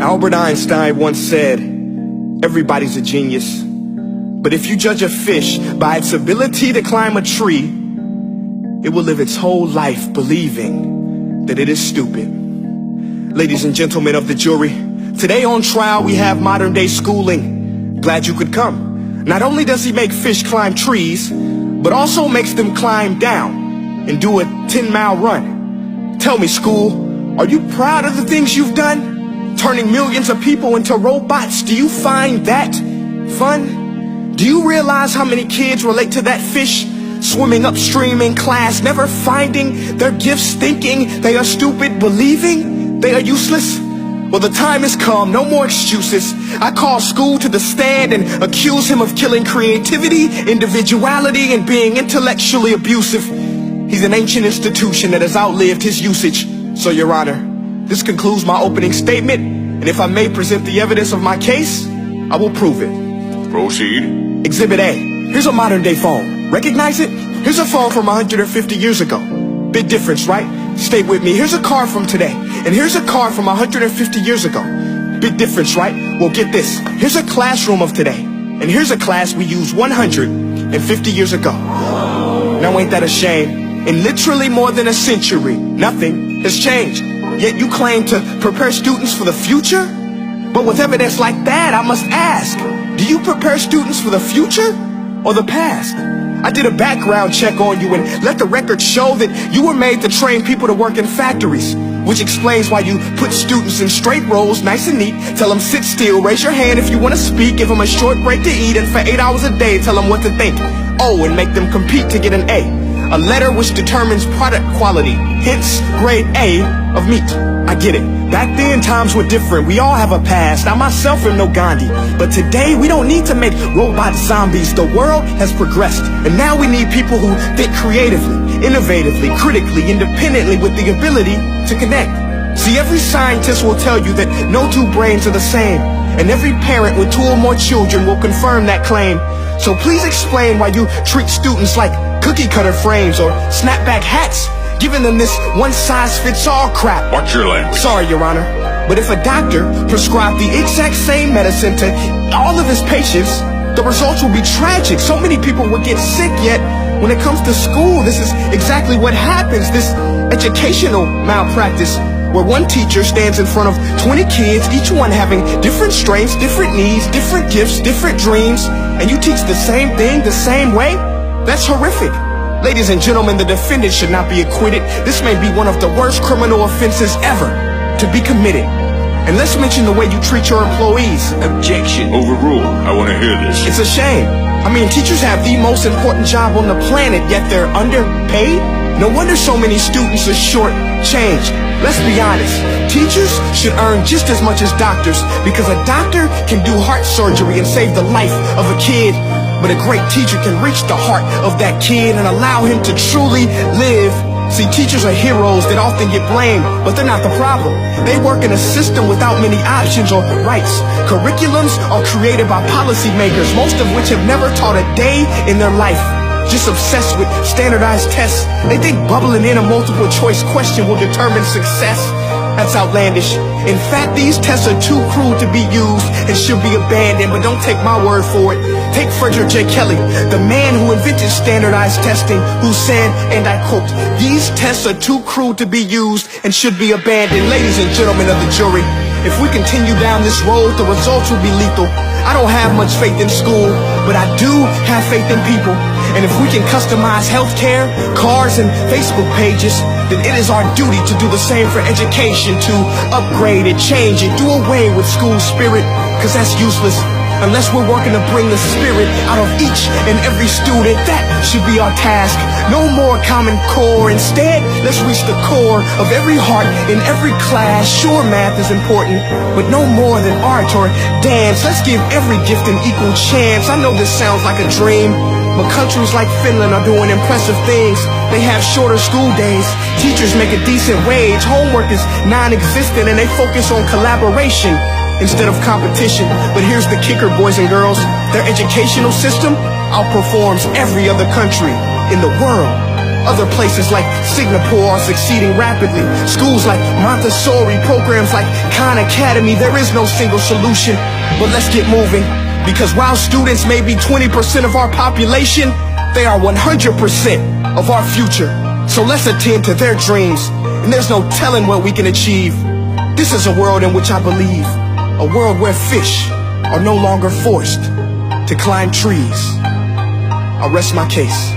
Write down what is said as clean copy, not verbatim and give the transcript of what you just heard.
Albert Einstein once said, everybody's a genius. But if you judge a fish by its ability to climb a tree, it will live its whole life believing that it is stupid. Ladies and gentlemen of the jury, today on trial we have modern day schooling. Glad you could come. Not only does he make fish climb trees, but also makes them climb down and do a 10-mile run. Tell me, school, are you proud of the things you've done? Turning millions of people into robots, do you find that fun? Do you realize how many kids relate to that fish swimming upstream in class, never finding their gifts, thinking they are stupid, believing they are useless? Well, the time has come, no more excuses. I call school to the stand and accuse him of killing creativity, individuality, and being intellectually abusive. He's an ancient institution that has outlived his usage. So, Your Honor, this concludes my opening statement, and if I may present the evidence of my case, I will prove it. Proceed. Exhibit A. Here's a modern day phone. Recognize it? Here's a phone from 150 years ago. Big difference, right? Stay with me. Here's a car from today, and here's a car from 150 years ago. Big difference, right? Well, get this. Here's a classroom of today, and here's a class we used 150 years ago. Now ain't that a shame? In literally more than a century, nothing has changed. Yet you claim to prepare students for the future? But with evidence like that, I must ask, do you prepare students for the future or the past? I did a background check on you and let the record show that you were made to train people to work in factories, which explains why you put students in straight rows, nice and neat, tell them sit still, raise your hand if you want to speak, give them a short break to eat, and for 8 hours a day tell them what to think. Oh, and make them compete to get an A. A letter which determines product quality, hence grade A of meat. I get it. Back then, times were different. We all have a past. I myself am no Gandhi. But today, we don't need to make robot zombies. The world has progressed. And now we need people who think creatively, innovatively, critically, independently, with the ability to connect. See, every scientist will tell you that no two brains are the same. And every parent with 2 or more children will confirm that claim. So please explain why you treat students like cookie cutter frames or snapback hats, giving them this one-size-fits-all crap. Watch your language. Sorry, Your Honor, but if a doctor prescribed the exact same medicine to all of his patients, the results will be tragic. So many people will get sick, yet when it comes to school, this is exactly what happens. This educational malpractice, where one teacher stands in front of 20 kids, each one having different strengths, different needs, different gifts, different dreams, and you teach the same thing the same way? That's horrific. Ladies and gentlemen, the defendant should not be acquitted. This may be one of the worst criminal offenses ever to be committed. And let's mention the way you treat your employees. Objection. Overruled. I want to hear this. It's a shame. I mean, teachers have the most important job on the planet, yet they're underpaid? No wonder so many students are short-changed. Let's be honest. Teachers should earn just as much as doctors, because a doctor can do heart surgery and save the life of a kid. But a great teacher can reach the heart of that kid and allow him to truly live. See, teachers are heroes that often get blamed, but they're not the problem. They work in a system without many options or rights. Curriculums are created by policymakers, most of which have never taught a day in their life. Just obsessed with standardized tests. They think bubbling in a multiple choice question will determine success. That's outlandish. In fact, these tests are too cruel to be used and should be abandoned, but don't take my word for it. Take Frederick J. Kelly, the man who invented standardized testing, who said, and I quote, "These tests are too cruel to be used and should be abandoned." Ladies and gentlemen of the jury, if we continue down this road, the results will be lethal. I don't have much faith in school, but I do have faith in people. And if we can customize healthcare, cars, and Facebook pages, then it is our duty to do the same for education, to upgrade it, change it, do away with school spirit, because that's useless. Unless we're working to bring the spirit out of each and every student, that should be our task. No more Common Core. Instead, let's reach the core of every heart in every class. Sure, math is important, but no more than art or dance. Let's give every gift an equal chance. I know this sounds like a dream, but countries like Finland are doing impressive things. They have shorter school days. Teachers make a decent wage. Homework is non-existent, and they focus on collaboration instead of competition. But here's the kicker, boys and girls. Their educational system outperforms every other country in the world. Other places like Singapore are succeeding rapidly. Schools like Montessori, programs like Khan Academy, there is no single solution. But let's get moving, because while students may be 20% of our population, they are 100% of our future. So let's attend to their dreams, and there's no telling what we can achieve. This is a world in which I believe, a world where fish are no longer forced to climb trees. I'll rest my case.